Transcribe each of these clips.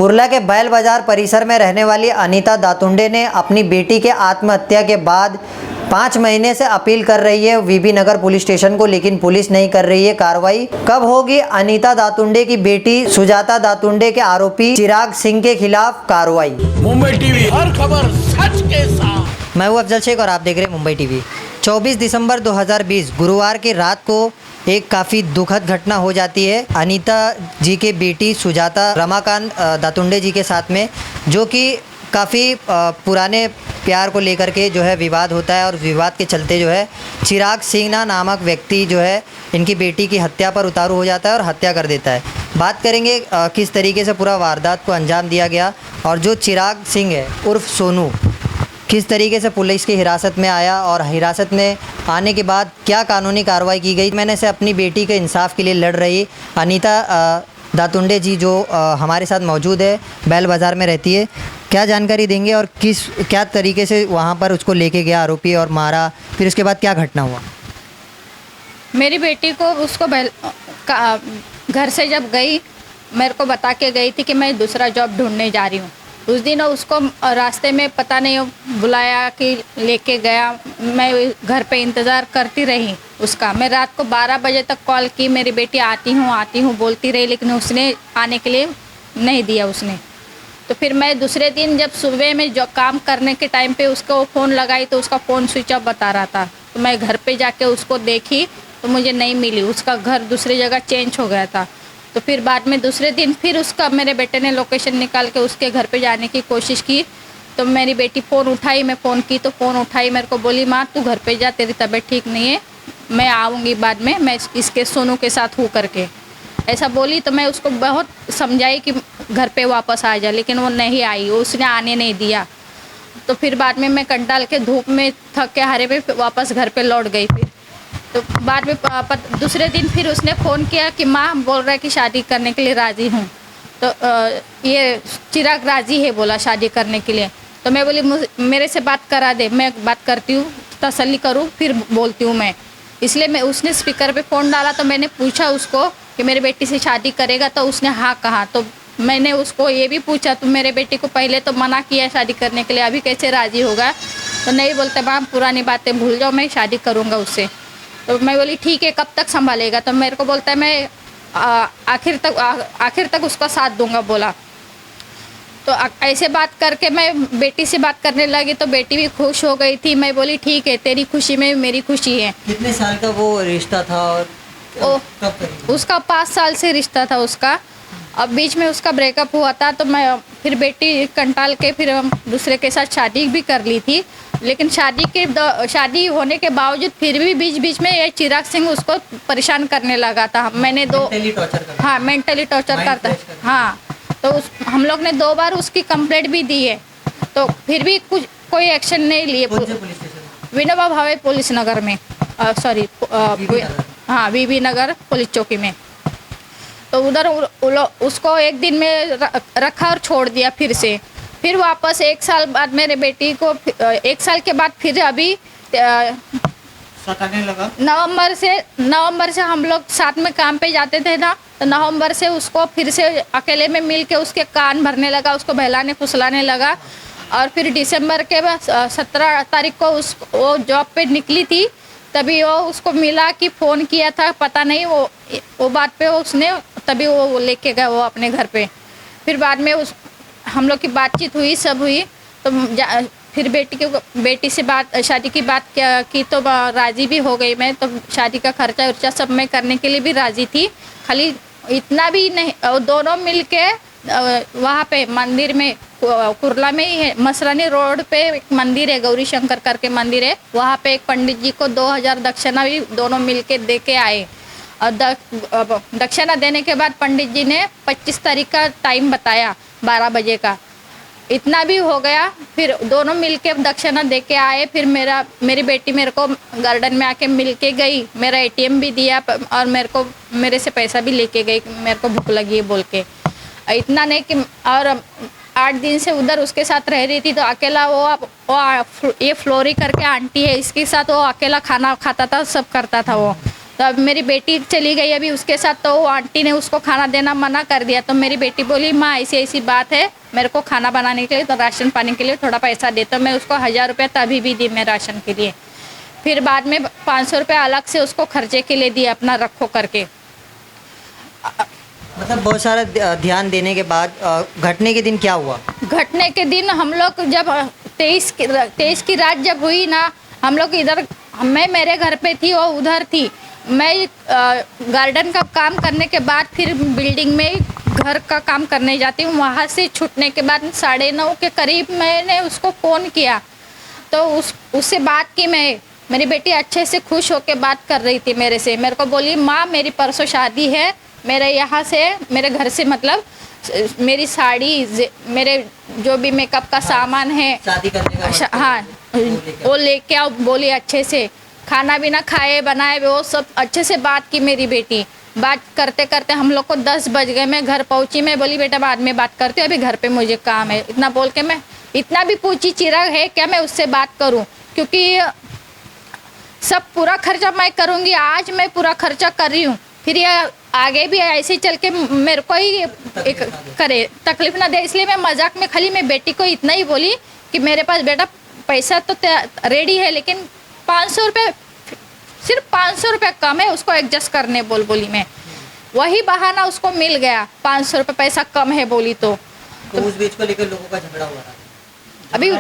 कुर्ला के बैल बाजार परिसर में रहने वाली अनीता दातुंडे ने अपनी बेटी के आत्महत्या के बाद 5 महीने से अपील कर रही है वीबी नगर पुलिस स्टेशन को, लेकिन पुलिस नहीं कर रही है कार्रवाई। कब होगी अनीता दातुंडे की बेटी सुजाता दातुंडे के आरोपी चिराग सिंह के खिलाफ कार्रवाई? मुंबई टीवी, हर खबर सच के साथ। मैं हूं अफजल शेख और आप देख रहे हैं मुंबई टीवी। 24 दिसंबर 2020 गुरुवार की रात को एक काफ़ी दुखद घटना हो जाती है अनीता जी के बेटी सुजाता रमाकांत दातुंडे जी के साथ में, जो कि काफ़ी पुराने प्यार को लेकर के जो है विवाद होता है और विवाद के चलते जो है चिराग सिंह नामक व्यक्ति जो है इनकी बेटी की हत्या पर उतारू हो जाता है और हत्या कर देता है। बात करेंगे किस तरीके से पूरा वारदात को अंजाम दिया गया और जो चिराग सिंह है उर्फ सोनू किस तरीके से पुलिस की हिरासत में आया और हिरासत में आने के बाद क्या कानूनी कार्रवाई की गई। मैंने से अपनी बेटी के इंसाफ के लिए लड़ रही अनीता दातुंडे जी जो हमारे साथ मौजूद है, बैल बाज़ार में रहती है, क्या जानकारी देंगे और क्या तरीके से वहाँ पर उसको लेके गया आरोपी और मारा, फिर उसके बाद क्या घटना हुआ? मेरी बेटी को उसको घर से जब गई, मेरे को बता के गई थी कि मैं दूसरा जॉब ढूंढने जा रही हूँ। उस दिन उसको रास्ते में पता नहीं बुलाया कि लेके गया, मैं घर पे इंतज़ार करती रही उसका। मैं रात को 12 बजे तक कॉल की, मेरी बेटी आती हूँ बोलती रही, लेकिन उसने आने के लिए नहीं दिया उसने। तो फिर मैं दूसरे दिन जब सुबह में जो काम करने के टाइम पे उसको फ़ोन लगाई तो उसका फ़ोन स्विच ऑफ बता रहा था। तो मैं घर पे जाके उसको देखी तो मुझे नहीं मिली, उसका घर दूसरी जगह चेंज हो गया था। तो फिर बाद में दूसरे दिन फिर उसका मेरे बेटे ने लोकेशन निकाल के उसके घर पे जाने की कोशिश की। तो मेरी बेटी फ़ोन उठाई, मैं फ़ोन की तो फ़ोन उठाई, मेरे को बोली माँ तू घर पे जा, तेरी तबीयत ठीक नहीं है, मैं आऊँगी बाद में, मैं इसके सोनू के साथ हूँ करके ऐसा बोली। तो मैं उसको बहुत समझाई कि घर पे वापस आ जा, लेकिन वो नहीं आई, उसने आने नहीं दिया। तो फिर बाद में मैं कंटाल के धूप में थक के हारे पे वापस घर पे लौट गई। फिर तो बाद में दूसरे दिन फिर उसने फ़ोन किया कि माँ बोल रहा है कि शादी करने के लिए राज़ी हूँ। तो ये चिराग राज़ी है बोला शादी करने के लिए। तो मैं बोली मेरे से बात करा दे, मैं बात करती हूँ, तसल्ली करूँ फिर बोलती हूँ मैं। इसलिए मैं उसने स्पीकर पे फ़ोन डाला तो मैंने पूछा उसको कि मेरी बेटी से शादी करेगा, तो उसने हाँ कहा। तो मैंने उसको ये भी पूछा तुम मेरे बेटी को पहले तो मना किया शादी करने के लिए, अभी कैसे राज़ी होगा? तो नहीं, बोलते माँ पुरानी बातें भूल जाओ, मैं शादी करूँगा उससे। तो मैं बोली ठीक है, कब तक संभालेगा? तो मेरे को बोलता है मैं आखिर तक उसका साथ दूंगा बोला। तो ऐसे बात करके मैं बेटी से बात करने लगी तो बेटी भी खुश हो गई थी। मैं बोली ठीक है, तेरी खुशी में मेरी खुशी है। कितने साल का वो रिश्ता था और उसका 5 साल से रिश्ता था उसका। अब बीच में उसका ब्रेकअप हुआ था तो मैं फिर बेटी कंटाल के फिर दूसरे के साथ शादी भी कर ली थी। लेकिन शादी होने के बावजूद फिर भी बीच में ये चिराग सिंह उसको परेशान करने लगा था। मैंने मेंटली टॉर्चर करता। हाँ, तो हम लोग ने 2 बार उसकी कंप्लेंट भी दी है, तो फिर भी कोई एक्शन नहीं लिए। विनोबा भावे पुलिस नगर में, सॉरी हाँ वीबी नगर पुलिस चौकी में। तो उधर उसको एक दिन में रखा और छोड़ दिया फिर वापस 1 साल बाद मेरे बेटी को 1 साल के बाद फिर अभी सताने लगा। नवंबर से हम लोग साथ में काम पे जाते थे ना, तो नवंबर से उसको फिर से अकेले में मिल के उसके कान भरने लगा, उसको बहलाने फुसलाने लगा। और फिर दिसंबर के 17 तारीख को वो जॉब पे निकली थी, तभी वो उसको मिला कि फ़ोन किया था, पता नहीं वो बात पे उसने तभी वो लेके गया वो अपने घर पे। फिर बाद में हम लोग की बातचीत हुई, सब हुई। तो फिर बेटी से शादी की बात की तो राज़ी भी हो गई मैं। तो शादी का खर्चा वर्चा सब मैं करने के लिए भी राज़ी थी, खाली इतना भी नहीं। दोनों मिलके वहाँ पे मंदिर में कुर्ला में ही है, मसरानी रोड पे एक मंदिर है, गौरी शंकर करके मंदिर है, वहाँ पे एक पंडित जी को 2000 दक्षिणा भी दोनों मिलके दे के आए। और दक्षिणा देने के बाद पंडित जी ने 25 तारीख का टाइम बताया 12 बजे का। इतना भी हो गया, फिर दोनों मिलके दक्षिणा दे के आए। फिर मेरी बेटी मेरे को गार्डन में आके मिल के गई, मेरा ATM भी दिया और मेरे से पैसा भी लेके गई, मेरे को भूख लगी है बोल के। इतना नहीं कि और 8 दिन से उधर उसके साथ रह रही थी, तो अकेला वो ये फ्लोरी करके आंटी है, इसके साथ वो अकेला खाना खाता था, सब करता था वो। तो अब मेरी बेटी चली गई अभी उसके साथ, तो वो आंटी ने उसको खाना देना मना कर दिया। तो मेरी बेटी बोली माँ ऐसी ऐसी बात है, मेरे को खाना बनाने के लिए तो राशन पानी के लिए थोड़ा पैसा दे। तो मैं उसको 1000 रुपये तभी भी दी मैं राशन के लिए। फिर बाद में 500 रुपये अलग से उसको खर्चे के लिए दिए अपना रखो करके। मतलब बहुत सारा ध्यान देने के बाद घटने के दिन क्या हुआ? घटने के दिन हम लोग जब 23 की रात जब हुई ना, हम लोग इधर, मैं मेरे घर पे थी, वो उधर थी। मैं गार्डन का काम करने के बाद फिर बिल्डिंग में घर का काम करने जाती हूँ। वहाँ से छूटने के बाद 9:30 के करीब मैंने उसको फ़ोन किया, तो उससे बात की। मेरी बेटी अच्छे से खुश होकर बात कर रही थी मेरे से। मेरे को बोली माँ मेरी परसों शादी है, मेरे यहाँ से, मेरे घर से, मतलब मेरी साड़ी, मेरे जो भी मेकअप का सामान है, शादी करने का हाँ वो लेके आओ बोली। अच्छे से खाना बिना खाए बनाए वो सब अच्छे से बात की मेरी बेटी। बात करते करते हम लोग को 10 बज गए। मैं घर पहुंची, मैं बोली बेटा बाद में बात करती हूँ, अभी घर पे मुझे काम है। इतना बोल के मैं, इतना भी पूछी चिराग है क्या मैं उससे बात करूँ, क्योंकि सब पूरा खर्चा मैं करूँगी। आज मैं पूरा खर्चा कर रही हूँ, फिर ये आगे भी ऐसे चल के मेरे को ही एक करे, तकलीफ ना दे। इसलिए मैं मजाक में खाली मैं बेटी को इतना ही बोली कि मेरे पास बेटा पैसा तो रेडी है, लेकिन 500 रुपये, सिर्फ 500 रुपये कम है, उसको एडजस्ट करने बोली मैं। वही बहाना उसको मिल गया, 500 रुपये पैसा कम है बोली। तो उस बीच को लेकर लोगों का झगड़ा हुआ था। अभी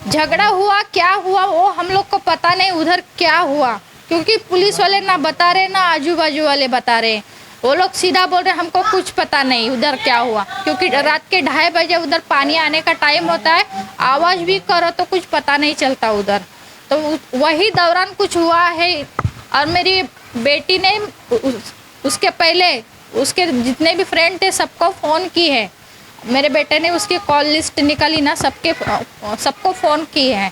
झगड़ा हुआ क्या हुआ वो हम लोग को पता नहीं उधर क्या हुआ, क्योंकि पुलिस वाले ना बता रहे ना आजू बाजू वाले बता रहे। वो लोग सीधा बोल रहे हमको कुछ पता नहीं उधर क्या हुआ, क्योंकि रात के 2:30 बजे उधर पानी आने का टाइम होता है, आवाज़ भी करो तो कुछ पता नहीं चलता उधर। तो वही दौरान कुछ हुआ है। और मेरी बेटी ने उसके पहले उसके जितने भी फ्रेंड थे सबको फ़ोन की है। मेरे बेटे ने उसकी कॉल लिस्ट निकाली ना, सबको फ़ोन की है,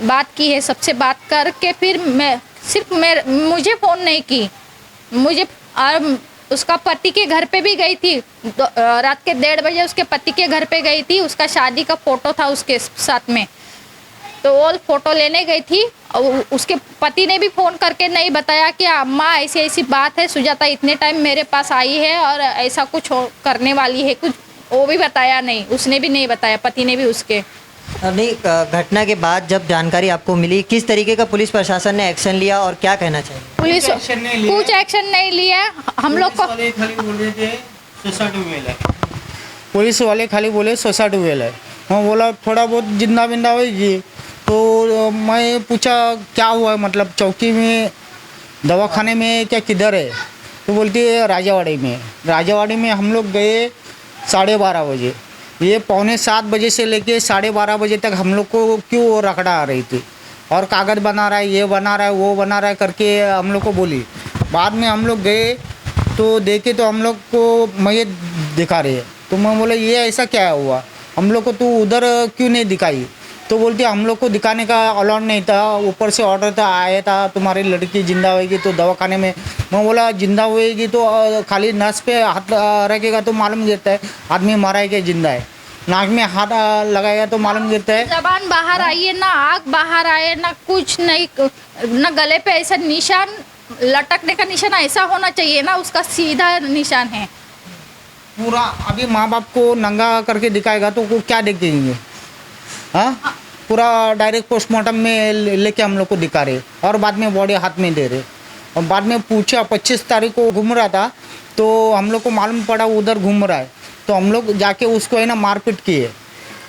बात की है, सबसे बात करके फिर मुझे फ़ोन नहीं की। मुझे और उसका पति के घर पे भी गई थी, रात के 1:30 बजे उसके पति के घर पे गई थी। उसका शादी का फ़ोटो था उसके साथ में, तो वो फ़ोटो लेने गई थी। और उसके पति ने भी फ़ोन करके नहीं बताया कि अम्मा ऐसी ऐसी बात है, सुजाता इतने टाइम मेरे पास आई है और ऐसा कुछ करने वाली है, कुछ वो भी बताया नहीं, उसने भी नहीं बताया, पति ने भी उसके। नहीं, घटना के बाद जब जानकारी आपको मिली, किस तरीके का पुलिस प्रशासन ने एक्शन लिया और क्या कहना चाहिए? पुलिस कुछ एक्शन नहीं लिया हम लोग को। पुलिस वाले खाली बोले सुसाइड वेल है। मैं बोला थोड़ा बहुत जिंदा बिंदा होगी, तो मैं पूछा क्या हुआ, मतलब चौकी में, दवाखाने में, क्या किधर है? तो बोलती है राजावाड़ी में हम लोग गए 12:30 बजे। ये 6:45 बजे से लेके 12:30 बजे तक हम लोग को क्यों रखड़ा आ रही थी, और कागज़ बना रहा है, ये बना रहा है, वो बना रहा है करके हम लोग को बोली। बाद में हम लोग गए तो देखे तो हम लोग को मैयत दिखा रही है। तो मैं बोला ये ऐसा क्या हुआ, हम लोग को तू उधर क्यों नहीं दिखाई? तो बोलती हम लोग को दिखाने का अलाउड नहीं था, ऊपर से ऑर्डर था, आया था तुम्हारी लड़की जिंदा होएगी तो दवाखाने में। मैं बोला जिंदा होएगी तो खाली नस पे हाथ रखेगा तो मालूम गिरता है आदमी मरा है कि जिंदा है, नाक में हाथ लगाएगा तो मालूम गिरता है। जबान बाहर आई है ना, आँख बाहर आए ना, कुछ नहीं, ना गले पे ऐसा निशान, लटकने का निशान ऐसा होना चाहिए ना, उसका सीधा निशान है पूरा। अभी माँ बाप को नंगा करके दिखाएगा तो वो क्या देखेंगे? हाँ, पूरा डायरेक्ट पोस्टमार्टम में लेके हम लोग को दिखा रहे और बाद में बॉडी हाथ में दे रहे। और बाद में पूछा 25 तारीख को घूम रहा था, तो हम लोग को मालूम पड़ा उधर घूम रहा है, तो हम लोग जाके उसको है ना मारपीट किए।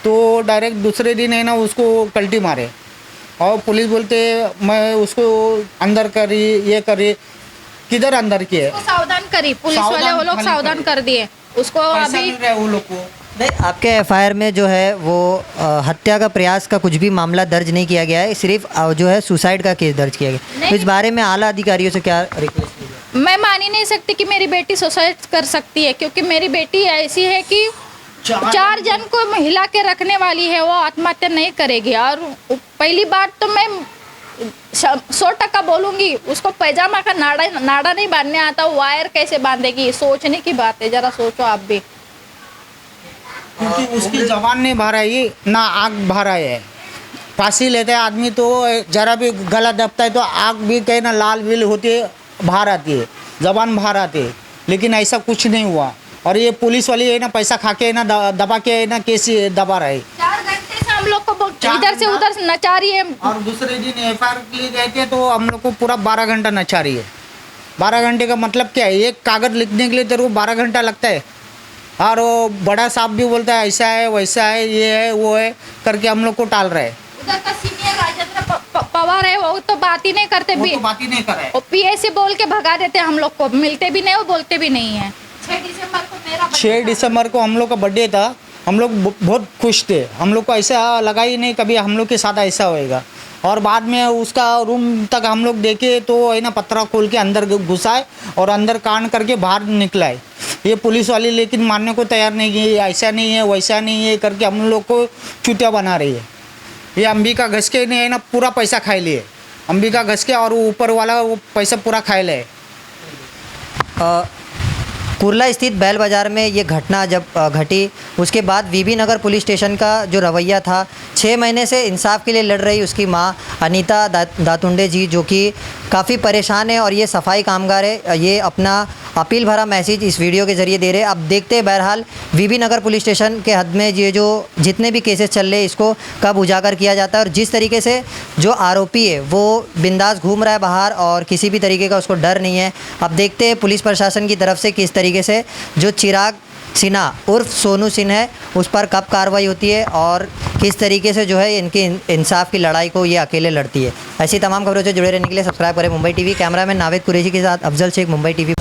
तो डायरेक्ट दूसरे दिन है ना उसको कल्टी मारे, और पुलिस बोलते मैं उसको अंदर करी, ये करी, किधर अंदर किए? सावधान करी पुलिस वाले, वो लोग सावधान कर दिए उसको। अभी वो लोग को नहीं, आपके एफआईआर में जो है वो हत्या का प्रयास का कुछ भी मामला दर्ज नहीं किया गया है, सिर्फ जो है सुसाइड का केस दर्ज किया गया। तो इस बारे में आला अधिकारियों से क्या रिक्वेस्ट की? मैं मान ही नहीं सकती कि मेरी बेटी सुसाइड कर सकती है, क्योंकि मेरी बेटी ऐसी है कि 4 जन को हिला के रखने वाली है, वो आत्महत्या नहीं करेगी। और पहली बात तो मैं 100% बोलूँगी, उसको पैजामा का नाड़ा नहीं बांधने आता, वायर कैसे बांधेगी? सोचने की बात है, ज़रा सोचो आप भी। क्योंकि उसकी जबान नहीं बाहर आई ना आँख बाहर आई है, फांसी लेते हैं आदमी तो जरा भी गला दबता है तो आँख भी कहीं ना लाल बिल होती है, बाहर आती है, जबान बाहर आती है, लेकिन ऐसा कुछ नहीं हुआ। और ये पुलिस वाली है ना पैसा खा के है ना दबा के है ना केस दबा रहे। 4 घंटे से हम लोग को चार इधर से घंटा? उधर नचा रही है। और दूसरे दिन FIR के लिए गए थे तो हम लोग को पूरा 12 घंटा नचा रही है। 12 घंटे का मतलब क्या है, एक कागज़ लिखने के लिए तेरे को 12 घंटा लगता है। और वो बड़ा साहब भी बोलता है ऐसा है वैसा है, ये है वो है करके हम लोग को टाल रहे हैं। उधर का सीनियर राजेंद्र पवार है, वो तो बात ही नहीं करते वो भी, तो बात ही नहीं कर रहे हैं। वो PA से बोल के भगा देते हम लोग को, मिलते भी नहीं, वो बोलते भी नहीं है। 6 दिसंबर को मेरा 6 दिसंबर को हम लोग का बर्थडे था, हम लोग बहुत खुश थे। हम लोग को ऐसा लगा ही नहीं कभी हम लोग के साथ ऐसा होएगा। और बाद में उसका रूम तक हम लोग देखे तो है ना पत्रा खोल के अंदर घुसाए और अंदर कांड करके बाहर निकला है। ये पुलिस वाली लेकिन मानने को तैयार नहीं है, ऐसा नहीं है वैसा नहीं है करके हम लोग को चुतिया बना रही है। ये अंबिका घसके ने है ना पूरा पैसा खाए लिए, अंबिका घसके और ऊपर वाला वो पैसा पूरा खाए ले। कुर्ला स्थित बैल बाज़ार में ये घटना जब घटी उसके बाद VB नगर पुलिस स्टेशन का जो रवैया था, 6 महीने से इंसाफ के लिए लड़ रही उसकी मां अनीता दातुंडे जी, जो कि काफ़ी परेशान है और ये सफाई कामगार है, ये अपना अपील भरा मैसेज इस वीडियो के ज़रिए दे रहे हैं। अब देखते हैं बहरहाल VB नगर पुलिस स्टेशन के हद में ये जो जितने भी केसेस चल रहे हैं इसको कब उजागर किया जाता है और जिस तरीके से जो आरोपी है वो बिंदास घूम रहा है बाहर और किसी भी तरीके का उसको डर नहीं है। अब देखते हैं पुलिस प्रशासन की तरफ से किस तरीके से जो चिराग सिन्हा उर्फ सोनू सिन्हा है उस पर कब कार्रवाई होती है और किस तरीके से जो है इनके इंसाफ की लड़ाई को ये अकेले लड़ती है। ऐसी तमाम खबरों से जुड़े रहने के लिए सब्सक्राइब करें मुंबई TV। कैमरामैन नावेद कुरैशी के साथ अफजल शेख, मुंबई TV।